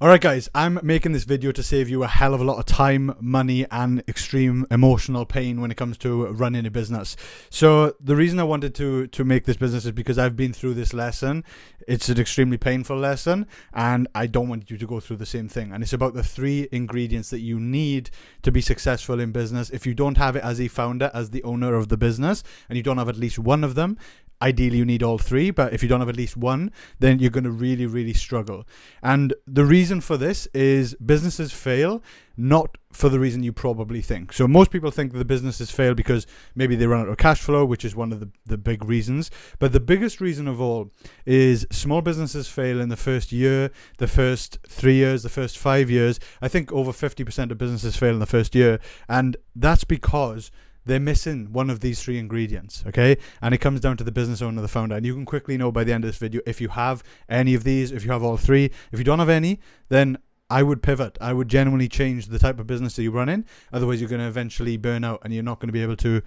Alright guys, I'm making this video to save you a hell of a lot of time, money and extreme emotional pain when it comes to running a business. So the reason I wanted to make this business is because I've been through this lesson. It's an extremely painful lesson and I don't want you to go through the same thing. And it's about the 3 ingredients that you need to be successful in business. If you don't have it as a founder, as the owner of the business, and you don't have at least one of them, ideally you need all 3, but if you don't have at least one, then you're going to really struggle. And the reason for this is businesses fail not for the reason you probably think. So most people think that the businesses fail because maybe they run out of cash flow, which is one of the big reasons. But the biggest reason of all is small businesses fail in the first year, the first 3 years, the first 5 years. I think over 50% of businesses fail in the first year. And that's because they're missing one of these 3 ingredients, okay? And it comes down to the business owner, the founder. And you can quickly know by the end of this video if you have any of these, if you have all 3. If you don't have any, then I would pivot. I would genuinely change the type of business that you run in. Otherwise, you're going to eventually burn out and you're not going to be able to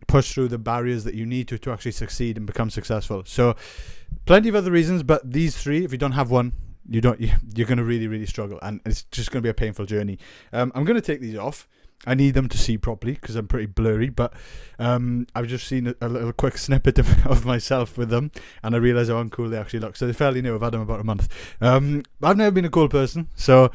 push through the barriers that you need to actually succeed and become successful. So plenty of other reasons, but these 3, if you don't have one, you're going to really struggle. And it's just going to be a painful journey. I'm going to take these off. I need them to see properly because I'm pretty blurry, but I've just seen a little quick snippet of myself with them and I realised how uncool they actually look. So they're fairly new. I've had them about a month. I've never been a cool person, so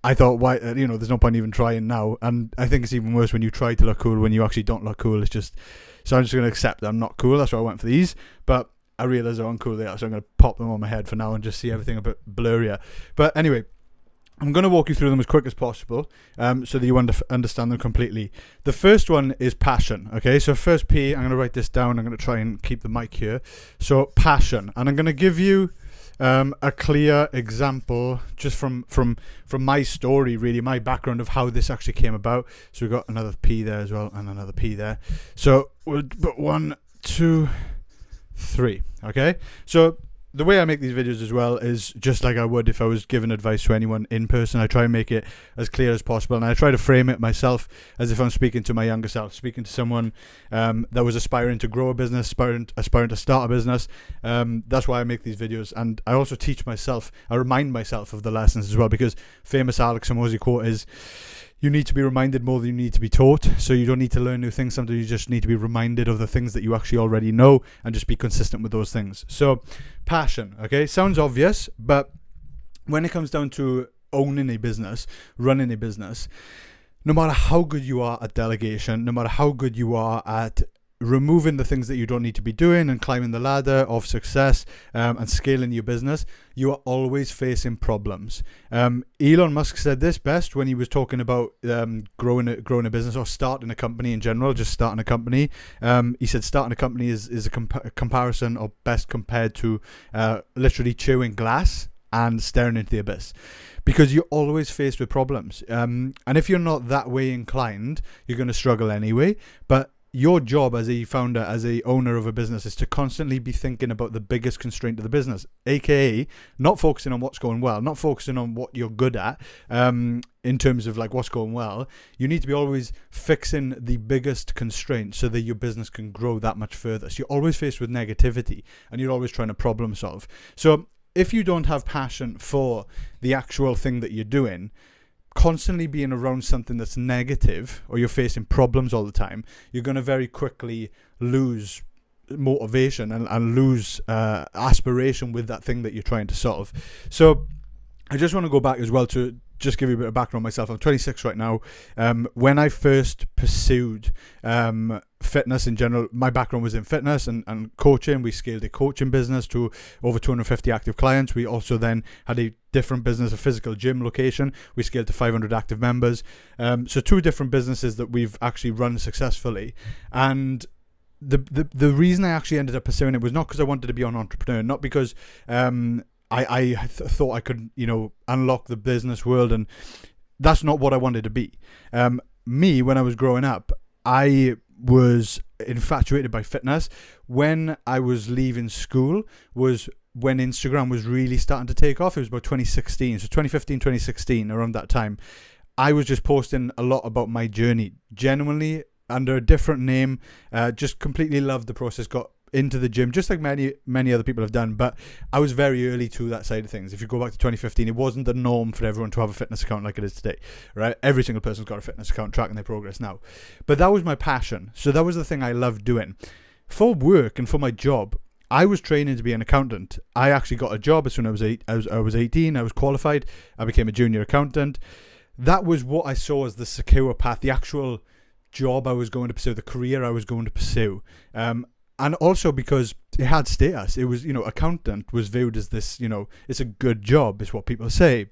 I thought, why, there's no point even trying now. And I think it's even worse when you try to look cool when you actually don't look cool. It's just, so I'm just going to accept that I'm not cool. That's why I went for these, but I realised how uncool they are, so I'm going to pop them on my head for now and just see everything a bit blurrier. But anyway, I'm going to walk you through them as quick as possible so that you understand them completely. The first one is passion, okay? So first P, I'm going to write this down. I'm going to try and keep the mic here. So passion. And I'm going to give you a clear example just from my story, really, my background of how this actually came about. So we've got another P there as well and another P there. So we'll put 1, 2, 3, okay? So the way I make these videos as well is just like I would if I was giving advice to anyone in person. I try and make it as clear as possible, and I try to frame it myself as if I'm speaking to my younger self, speaking to someone that was aspiring to grow a business, aspiring to start a business. That's why I make these videos, and I also teach myself. I remind myself of the lessons as well, because famous Alex Hormozi quote is, you need to be reminded more than you need to be taught. So you don't need to learn new things. Sometimes you just need to be reminded of the things that you actually already know and just be consistent with those things. So passion, okay? Sounds obvious, but when it comes down to owning a business, running a business, no matter how good you are at delegation, no matter how good you are at removing the things that you don't need to be doing and climbing the ladder of success and scaling your business, you are always facing problems. Elon Musk said this best when he was talking about growing a business or starting a company in general, just starting a company. He said starting a company is a comparison, or best compared to literally chewing glass and staring into the abyss, because you're always faced with problems. And if you're not that way inclined, you're going to struggle anyway. But your job as a founder, as a owner of a business, is to constantly be thinking about the biggest constraint of the business, aka not focusing on what's going well, not focusing on what you're good at in terms of like what's going well. You need to be always fixing the biggest constraint so that your business can grow that much further. So you're always faced with negativity and you're always trying to problem solve. So if you don't have passion for the actual thing that you're doing, constantly being around something that's negative, or you're facing problems all the time, you're going to very quickly lose motivation and lose aspiration with that thing that you're trying to solve. So I just want to go back as well to just give you a bit of background on myself. I'm 26 right now. When I first pursued fitness in general, my background was in fitness and coaching. We scaled a coaching business to over 250 active clients. We also then had a different business, a physical gym location. We scaled to 500 active members. So 2 different businesses that we've actually run successfully. And the reason I actually ended up pursuing it was not because I wanted to be an entrepreneur, not because I thought I could, unlock the business world, and that's not what I wanted to be. Me, when I was growing up, I was infatuated by fitness. When I was leaving school was when Instagram was really starting to take off. It was about 2016, so 2015, 2016, around that time. I was just posting a lot about my journey, genuinely under a different name, just completely loved the process, got into the gym, just like many other people have done. But I was very early to that side of things. If you go back to 2015, it wasn't the norm for everyone to have a fitness account like it is today, right? Every single person's got a fitness account tracking their progress now. But that was my passion. So that was the thing I loved doing. For work and for my job, I was training to be an accountant. I actually got a job as soon as I was 18. I was qualified. I became a junior accountant. That was what I saw as the secure path, the actual job I was going to pursue, the career I was going to pursue. And also because it had status. It was, accountant was viewed as this, it's a good job, is what people say.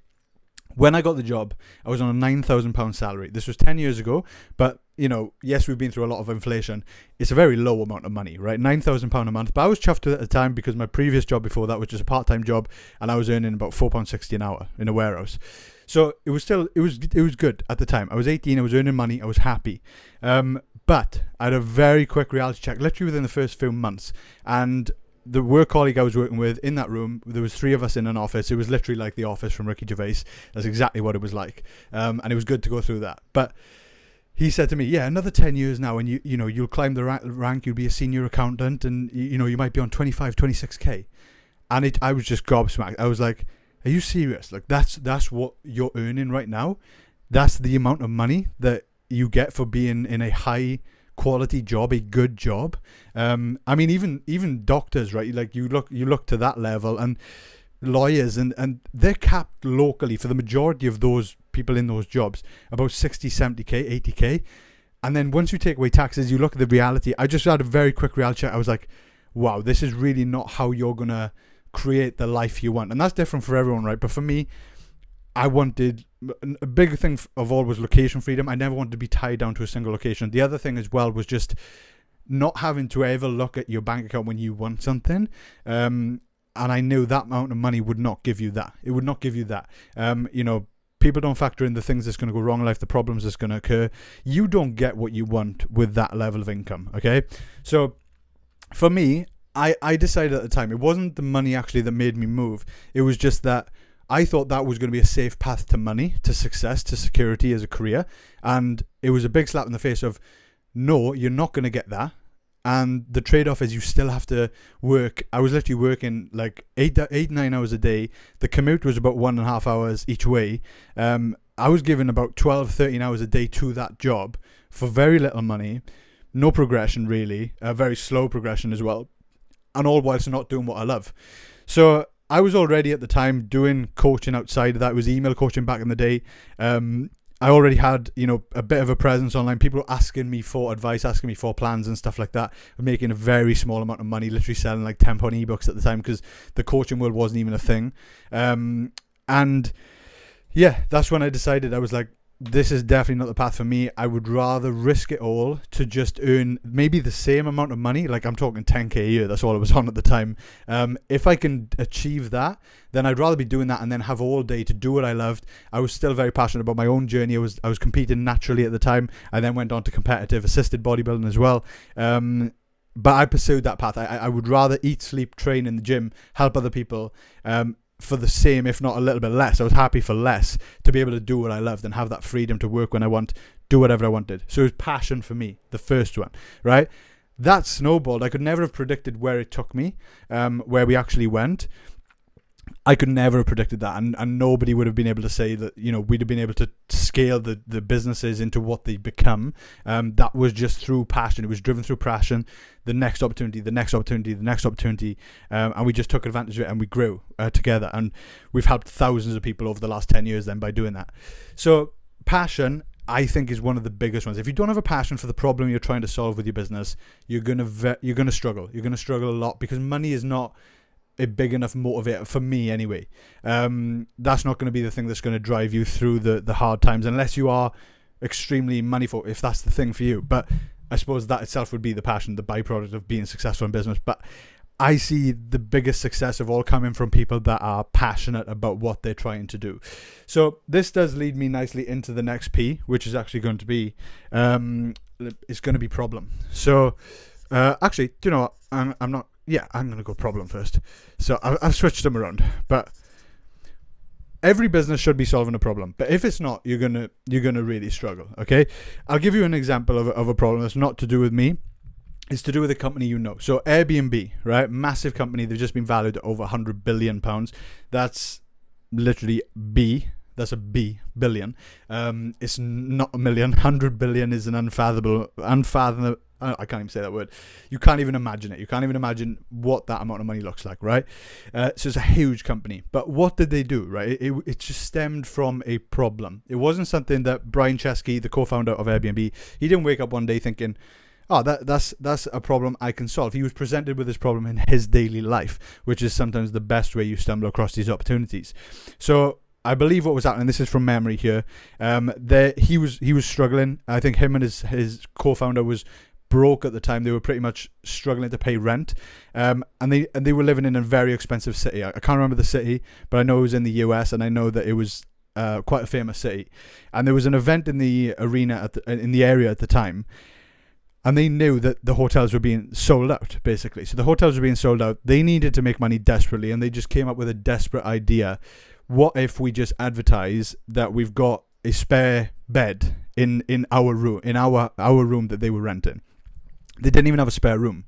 When I got the job, I was on a £9,000 salary. This was 10 years ago, but, yes, we've been through a lot of inflation. It's a very low amount of money, right? £9,000 a month. But I was chuffed with it at the time because my previous job before that was just a part-time job, and I was earning about £4.60 an hour in a warehouse. So it was good at the time. I was 18, I was earning money, I was happy. But I had a very quick reality check, literally within the first few months. And the work colleague I was working with in that room, there was 3 of us in an office. It was literally like the office from Ricky Gervais. That's exactly what it was like. And it was good to go through that. But he said to me, yeah, another 10 years now and you'll climb the rank, you'll be a senior accountant and you might be on 25, 26k. And I was just gobsmacked. I was like, are you serious? Like that's what you're earning right now? That's the amount of money that you get for being in a high quality job, a good job. I mean, even doctors, right? Like you look to that level, and lawyers, and they're capped locally for the majority of those people in those jobs about 60, 70k, 80k. And then once you take away taxes, you look at the reality. I just had a very quick reality check. I was like, wow, this is really not how you're gonna create the life you want. And that's different for everyone, right? But for me, I wanted, a big thing of all was location freedom. I never wanted to be tied down to a single location. The other thing as well was just not having to ever look at your bank account when you want something. And I knew that amount of money would not give you that. It would not give you that. People don't factor in the things that's going to go wrong in life, the problems that's going to occur. You don't get what you want with that level of income, okay? So for me, I decided at the time, it wasn't the money actually that made me move. It was just that I thought that was going to be a safe path to money, to success, to security as a career. And it was a big slap in the face of, no, you're not going to get that. And the trade-off is you still have to work. I was literally working like 9 hours a day. The commute was about 1.5 hours each way. I was given about 12, 13 hours a day to that job for very little money. No progression really. Very slow progression as well. And all whilst not doing what I love. So I was already at the time doing coaching outside of that. It was email coaching back in the day. I already had, a bit of a presence online. People were asking me for advice, asking me for plans and stuff like that. I'm making a very small amount of money, literally selling like £10 ebooks at the time because the coaching world wasn't even a thing. And yeah, that's when I decided, I was like, this is definitely not the path for me. I would rather risk it all to just earn maybe the same amount of money. Like I'm talking 10k a year. That's all I was on at the time. If I can achieve that, then I'd rather be doing that and then have all day to do what I loved. I was still very passionate about my own journey. I was competing naturally at the time. I then went on to competitive assisted bodybuilding as well. But I pursued that path. I would rather eat, sleep, train in the gym, help other people, for the same, if not a little bit less. I was happy for less to be able to do what I loved and have that freedom to work when I want, do whatever I wanted. So it was passion for me, the first one, right? That snowballed. I could never have predicted where it took me, where we actually went. I could never have predicted that, and nobody would have been able to say that, we'd have been able to scale the businesses into what they become. That was just through passion. It was driven through passion. The next opportunity, the next opportunity, the next opportunity, and we just took advantage of it and we grew together. And we've helped thousands of people over the last 10 years then by doing that. So passion, I think, is one of the biggest ones. If you don't have a passion for the problem you're trying to solve with your business, you're gonna struggle. You're gonna struggle a lot because money is not a big enough motivator for me anyway. That's not going to be the thing that's going to drive you through the hard times unless you are extremely moneyful, if that's the thing for you. But I suppose that itself would be the passion, the byproduct of being successful in business. But I see the biggest success of all coming from people that are passionate about what they're trying to do. So this does lead me nicely into the next P, which is actually going to be it's going to be problem. So actually, do you know what? I'm not. Yeah, I'm going to go problem first. So I've switched them around. But every business should be solving a problem. But if it's not, you're gonna really struggle, okay? I'll give you an example of a problem that's not to do with me. It's to do with a company you know. So Airbnb, right? Massive company. They've just been valued at over £100 billion. That's literally B. That's a B, billion. It's not a million. 100 billion is an unfathomable. I can't even say that word. You can't even imagine it. You can't even imagine what that amount of money looks like, right? So it's a huge company. But what did they do, right? It just stemmed from a problem. It wasn't something that Brian Chesky, the co-founder of Airbnb, he didn't wake up one day thinking, oh, that's a problem I can solve. He was presented with this problem in his daily life, which is sometimes the best way you stumble across these opportunities. So I believe what was happening, this is from memory here, he was struggling. I think him and his co-founder was broke at the time. They were pretty much struggling to pay rent, and they were living in a very expensive city. I can't remember the city, but I know it was in the US, and I know that it was quite a famous city. And there was an event in the arena in the area at the time, and they knew that the hotels were being sold out, basically. So the hotels were being sold out. They needed to make money desperately, and they just came up with a desperate idea. What if we just advertise that we've got a spare bed in our room, our room that they were renting? They didn't even have a spare room.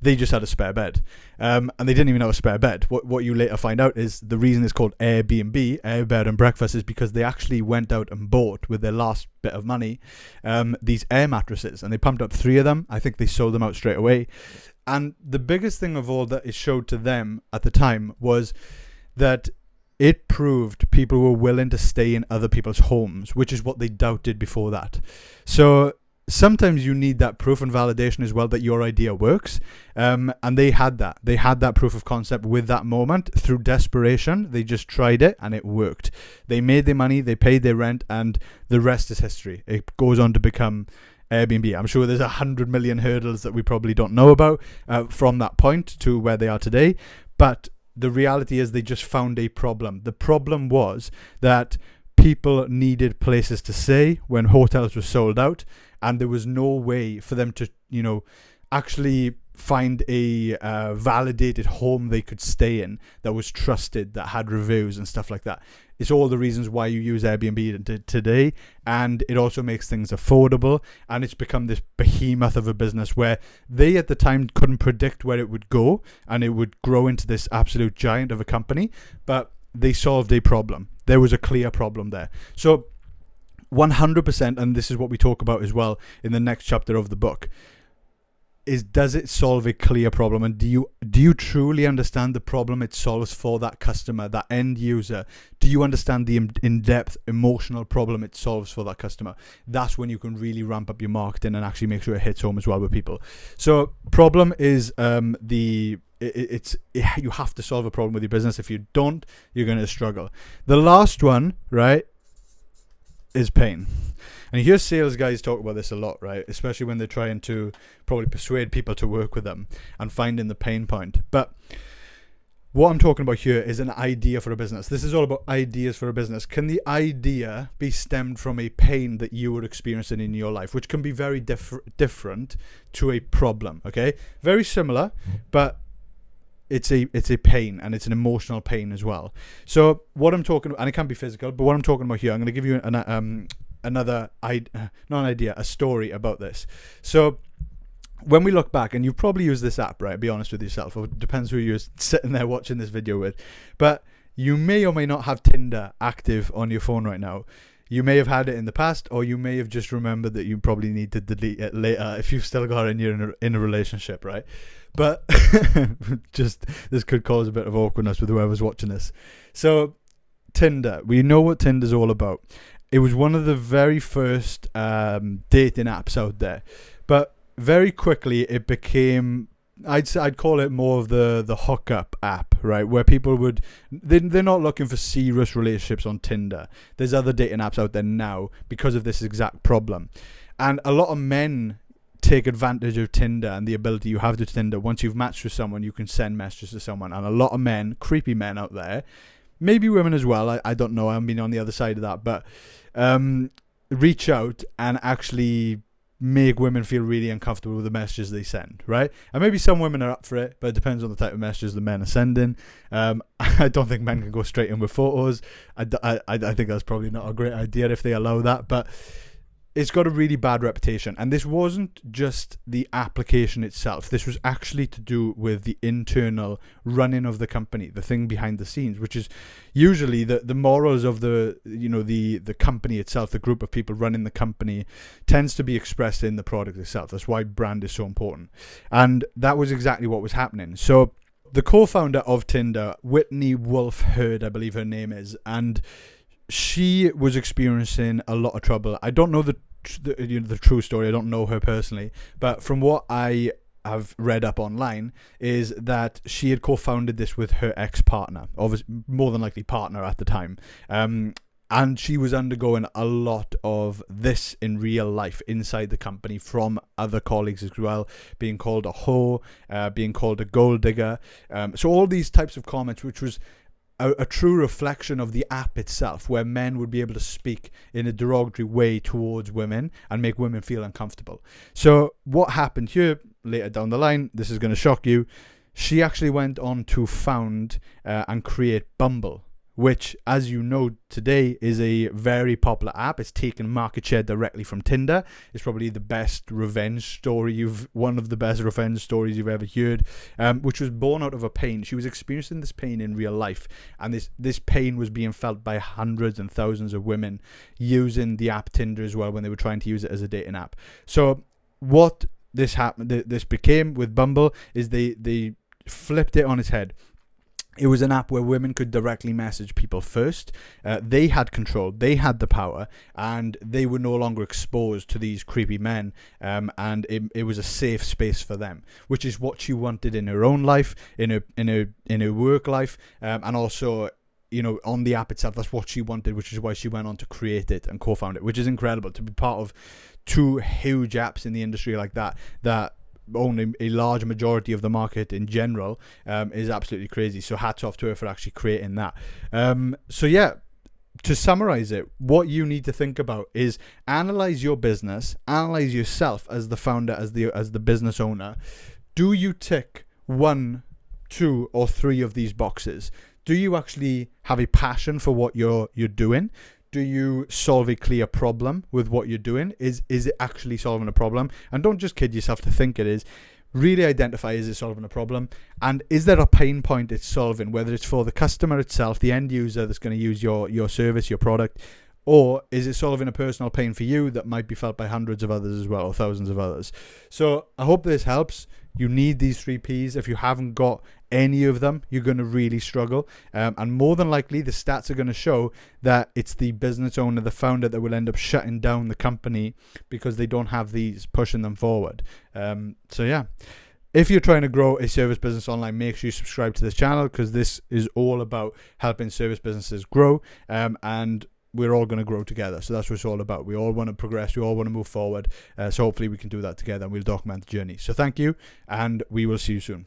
They just had a spare bed. And they didn't even have a spare bed. What you later find out is the reason it's called Airbnb, Air Bed and Breakfast, is because they actually went out and bought, with their last bit of money, these air mattresses. And they pumped up 3 of them. I think they sold them out straight away. And the biggest thing of all that it showed to them at the time was that it proved people were willing to stay in other people's homes, which is what they doubted before that. So sometimes you need that proof and validation as well that your idea works. And they had that. They had that proof of concept with that moment. Through desperation, they just tried it and it worked. They made their money, they paid their rent, and the rest is history. It goes on to become Airbnb. I'm sure there's 100 million hurdles that we probably don't know about from that point to where they are today. But the reality is they just found a problem. The problem was that people needed places to stay when hotels were sold out, and there was no way for them to, actually find a validated home they could stay in that was trusted, that had reviews and stuff like that. It's all the reasons why you use Airbnb today, and it also makes things affordable, and it's become this behemoth of a business where they at the time couldn't predict where it would go, and it would grow into this absolute giant of a company, but they solved a problem. There was a clear problem there. So 100%, and this is what we talk about as well in the next chapter of the book, is does it solve a clear problem? And do you truly understand the problem it solves for that customer, that end user? Do you understand the in-depth emotional problem it solves for that customer? That's when you can really ramp up your marketing and actually make sure it hits home as well with people. So problem is you have to solve a problem with your business. If you don't, you're going to struggle. The last one, right, is pain. And you hear sales guys talk about this a lot, right? Especially when they're trying to probably persuade people to work with them and finding the pain point. But what I'm talking about here is an idea for a business. This is all about ideas for a business. Can the idea be stemmed from a pain that you were experiencing in your life, which can be very different to a problem, okay? Very similar, but it's a pain, and it's an emotional pain as well. So what I'm talking about, and it can be physical, but what I'm talking about here, I'm going to give you a story about this. So when we look back, and you've probably used this app, right? Be honest with yourself, or it depends who you're sitting there watching this video with, but you may or may not have Tinder active on your phone right now. You may have had it in the past, or you may have just remembered that you probably need to delete it later if you've still got it and you're in a relationship, right? But just this could cause a bit of awkwardness with whoever's watching this. So Tinder, we know what Tinder's all about. It was one of the very first dating apps out there, but very quickly it became, I'd call it more of the hookup app, right? Where people they're not looking for serious relationships on Tinder. There's other dating apps out there now because of this exact problem. And a lot of men take advantage of Tinder and the ability you have to Tinder. Once you've matched with someone, you can send messages to someone. And a lot of men, creepy men out there, maybe women as well, I don't know, I've been on the other side of that, but reach out and actually make women feel really uncomfortable with the messages they send, right? And maybe some women are up for it, but it depends on the type of messages the men are sending. I don't think men can go straight in with photos. I think that's probably not a great idea if they allow that, but it's got a really bad reputation. And this wasn't just the application itself. This was actually to do with the internal running of the company, the thing behind the scenes, which is usually the morals of the company itself, the group of people running the company, tends to be expressed in the product itself. That's why brand is so important. And that was exactly what was happening. So the co-founder of Tinder, Whitney Wolfe-Herd, I believe her name is, and she was experiencing a lot of trouble. I don't know the true story. I don't know her personally, but from what I have read up online is that she had co-founded this with her ex-partner, obviously more than likely partner at the time. And she was undergoing a lot of this in real life inside the company from other colleagues as well, being called a hoe, being called a gold digger. So all these types of comments, which was a true reflection of the app itself, where men would be able to speak in a derogatory way towards women and make women feel uncomfortable. So what happened here later down the line, this is going to shock you, she actually went on to found and create Bumble, which, as you know, today is a very popular app. It's taken market share directly from Tinder. It's probably the best revenge story one of the best revenge stories you've ever heard, which was born out of a pain. She was experiencing this pain in real life, and this pain was being felt by hundreds and thousands of women using the app Tinder as well when they were trying to use it as a dating app. So what this became with Bumble is they flipped it on its head. It was an app where women could directly message people first. They had control, they had the power, and they were no longer exposed to these creepy men. And it was a safe space for them, which is what she wanted in her own life, in her work life, and also, on the app itself. That's what she wanted, which is why she went on to create it and co-found it, which is incredible to be part of two huge apps in the industry like that own a large majority of the market in general, is absolutely crazy. So hats off to her for actually creating that. So yeah, to summarize it, what you need to think about is analyze your business, analyze yourself as the founder, as the business owner. Do you tick 1, 2, or 3 of these boxes? Do you actually have a passion for what you're doing? Do you solve a clear problem with what you're doing? Is it actually solving a problem? And don't just kid yourself to think it is. Really identify, is it solving a problem? And is there a pain point it's solving, whether it's for the customer itself, the end user that's going to use your service, your product, or is it solving a personal pain for you that might be felt by hundreds of others as well, or thousands of others? So I hope this helps. You need these 3 Ps. If you haven't got any of them, you're going to really struggle. And more than likely, the stats are going to show that it's the business owner, the founder, that will end up shutting down the company because they don't have these pushing them forward. So yeah. If you're trying to grow a service business online, make sure you subscribe to this channel, because this is all about helping service businesses grow, and we're all going to grow together. So that's what it's all about. We all want to progress. We all want to move forward. So hopefully we can do that together, and we'll document the journey. So thank you, and we will see you soon.